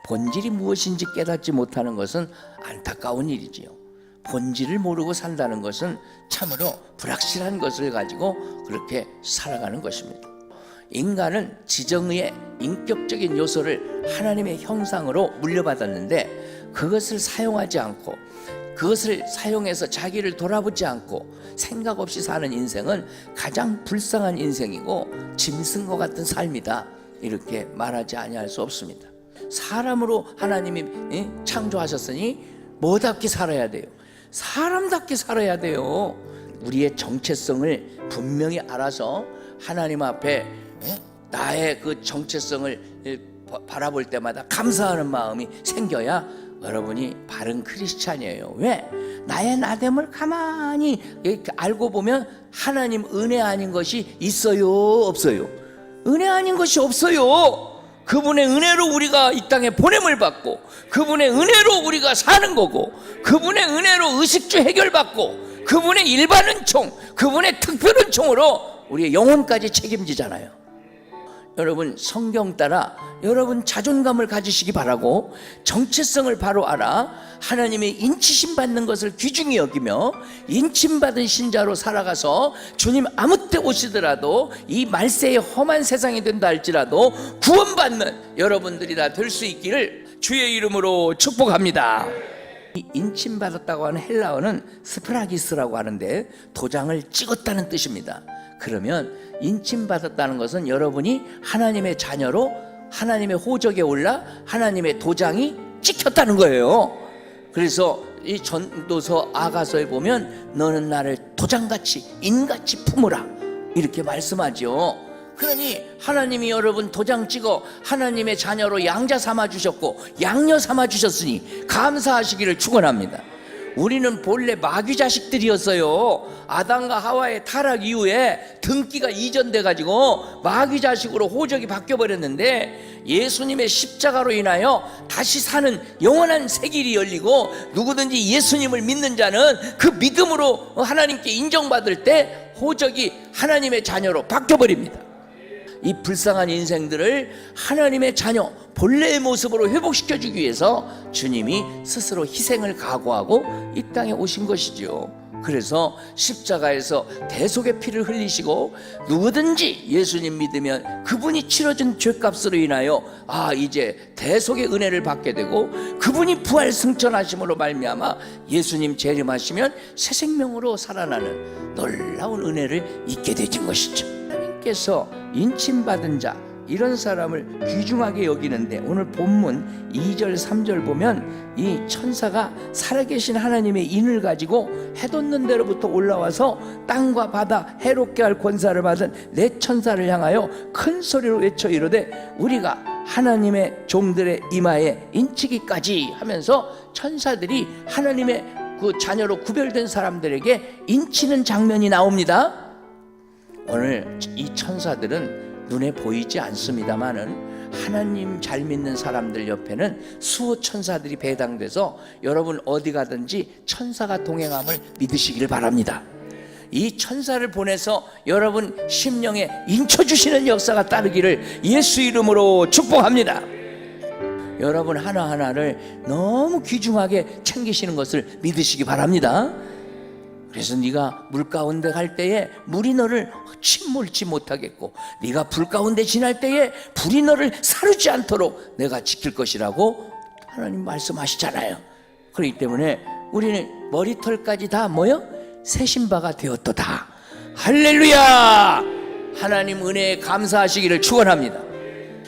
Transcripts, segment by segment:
본질이 무엇인지 깨닫지 못하는 것은 안타까운 일이지요. 본질을 모르고 산다는 것은 참으로 불확실한 것을 가지고 그렇게 살아가는 것입니다. 인간은 지정의 인격적인 요소를 하나님의 형상으로 물려받았는데 그것을 사용하지 않고 그것을 사용해서 자기를 돌아보지 않고 생각 없이 사는 인생은 가장 불쌍한 인생이고 짐승과 같은 삶이다, 이렇게 말하지 아니할 수 없습니다. 사람으로 하나님이 창조하셨으니 뭐답게 살아야 돼요? 사람답게 살아야 돼요. 우리의 정체성을 분명히 알아서 하나님 앞에 나의 그 정체성을 바라볼 때마다 감사하는 마음이 생겨야 여러분이 바른 크리스찬이에요. 왜? 나의 나됨을 가만히 알고 보면 하나님 은혜 아닌 것이 있어요, 없어요? 은혜 아닌 것이 없어요. 그분의 은혜로 우리가 이 땅에 보냄을 받고 그분의 은혜로 우리가 사는 거고 그분의 은혜로 의식주 해결받고 그분의 일반 은총, 그분의 특별 은총으로 우리의 영혼까지 책임지잖아요. 여러분, 성경 따라 여러분 자존감을 가지시기 바라고 정체성을 바로 알아 하나님의 인치심 받는 것을 귀중히 여기며 인침받은 신자로 살아가서 주님 아무 때 오시더라도 이 말세의 험한 세상이 된다 할지라도 구원받는 여러분들이 다 될 수 있기를 주의 이름으로 축복합니다. 이 인침받았다고 하는 헬라어는 스프라기스라고 하는데 도장을 찍었다는 뜻입니다. 그러면 인침받았다는 것은 여러분이 하나님의 자녀로 하나님의 호적에 올라 하나님의 도장이 찍혔다는 거예요. 그래서 이 전도서 아가서에 보면 너는 나를 도장같이 인같이 품으라, 이렇게 말씀하죠. 그러니 하나님이 여러분 도장 찍어 하나님의 자녀로 양자 삼아 주셨고 양녀 삼아 주셨으니 감사하시기를 축원합니다. 우리는 본래 마귀 자식들이었어요. 아담과 하와의 타락 이후에 등기가 이전돼 가지고 마귀 자식으로 호적이 바뀌어 버렸는데 예수님의 십자가로 인하여 다시 사는 영원한 새 길이 열리고 누구든지 예수님을 믿는 자는 그 믿음으로 하나님께 인정받을 때 호적이 하나님의 자녀로 바뀌어 버립니다. 이 불쌍한 인생들을 하나님의 자녀 본래의 모습으로 회복시켜주기 위해서 주님이 스스로 희생을 각오하고 이 땅에 오신 것이죠. 그래서 십자가에서 대속의 피를 흘리시고 누구든지 예수님 믿으면 그분이 치러준 죄값으로 인하여 이제 대속의 은혜를 받게 되고 그분이 부활 승천하심으로 말미암아 예수님 재림하시면 새 생명으로 살아나는 놀라운 은혜를 잊게 되진 것이죠. 하나님께서 인침받은 자, 이런 사람을 귀중하게 여기는데 오늘 본문 2절 3절 보면 이 천사가 살아계신 하나님의 인을 가지고 해돋는 데로부터 올라와서 땅과 바다 해롭게 할 권사를 받은 네 천사를 향하여 큰 소리로 외쳐 이르되 우리가 하나님의 종들의 이마에 인치기까지 하면서 천사들이 하나님의 그 자녀로 구별된 사람들에게 인치는 장면이 나옵니다. 오늘 이 천사들은 눈에 보이지 않습니다만은 하나님 잘 믿는 사람들 옆에는 수호 천사들이 배당돼서 여러분 어디 가든지 천사가 동행함을 믿으시기를 바랍니다. 이 천사를 보내서 여러분 심령에 인쳐주시는 역사가 따르기를 예수 이름으로 축복합니다. 여러분 하나하나를 너무 귀중하게 챙기시는 것을 믿으시기 바랍니다. 그래서 네가 물 가운데 갈 때에 물이 너를 침몰치 못하겠고 네가 불 가운데 지날 때에 불이 너를 사르지 않도록 내가 지킬 것이라고 하나님 말씀하시잖아요. 그렇기 때문에 우리는 머리털까지 다 새 신바가 되었도다. 할렐루야. 하나님 은혜에 감사하시기를 축원합니다.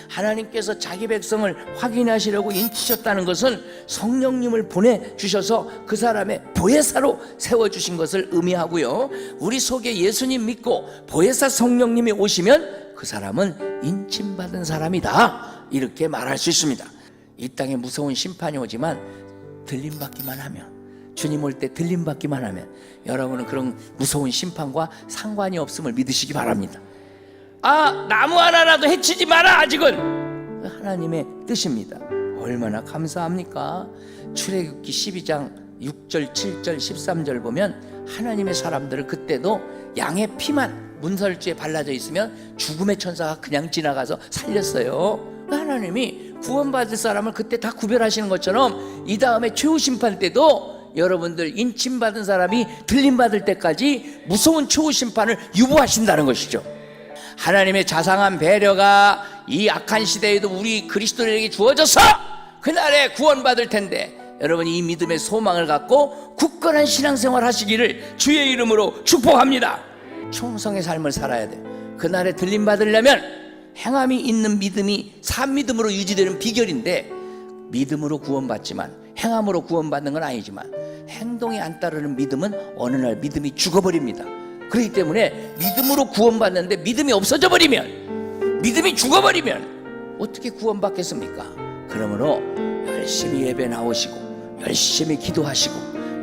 하나님께서 자기 백성을 확인하시려고 인치셨다는 것은 성령님을 보내주셔서 그 사람의 보혜사로 세워주신 것을 의미하고요, 우리 속에 예수님 믿고 보혜사 성령님이 오시면 그 사람은 인침받은 사람이다, 이렇게 말할 수 있습니다. 이 땅에 무서운 심판이 오지만 들림받기만 하면, 주님 올 때 들림받기만 하면 여러분은 그런 무서운 심판과 상관이 없음을 믿으시기 바랍니다. 나무 하나라도 해치지 마라, 아직은 하나님의 뜻입니다. 얼마나 감사합니까? 출애굽기 12장 6절 7절 13절 보면 하나님의 사람들을 그때도 양의 피만 문설주에 발라져 있으면 죽음의 천사가 그냥 지나가서 살렸어요. 하나님이 구원받을 사람을 그때 다 구별하시는 것처럼 이 다음에 최후 심판 때도 여러분들 인침받은 사람이 들림받을 때까지 무서운 최후 심판을 유보하신다는 것이죠. 하나님의 자상한 배려가 이 악한 시대에도 우리 그리스도인에게 주어져서 그날에 구원받을 텐데, 여러분이 이 믿음의 소망을 갖고 굳건한 신앙생활 하시기를 주의 이름으로 축복합니다. 충성의 삶을 살아야 돼. 그날에 들림받으려면 행함이 있는 믿음이 산믿음으로 유지되는 비결인데, 믿음으로 구원받지만 행함으로 구원받는 건 아니지만 행동이 안 따르는 믿음은 어느 날 믿음이 죽어버립니다. 그렇기 때문에 믿음으로 구원받는데 믿음이 없어져 버리면, 믿음이 죽어버리면 어떻게 구원받겠습니까? 그러므로 열심히 예배 나오시고 열심히 기도하시고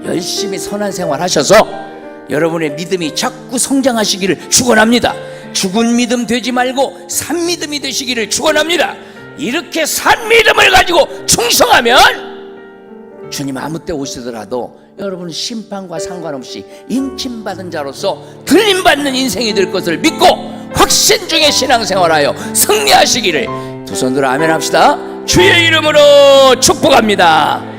열심히 선한 생활 하셔서 여러분의 믿음이 자꾸 성장하시기를 축원합니다. 죽은 믿음 되지 말고 산 믿음이 되시기를 축원합니다. 이렇게 산 믿음을 가지고 충성하면 주님 아무 때 오시더라도 여러분은 심판과 상관없이 인침받은 자로서 들림받는 인생이 될 것을 믿고 확신 중에 신앙생활하여 승리하시기를, 두 손 들어 아멘 합시다. 주의 이름으로 축복합니다.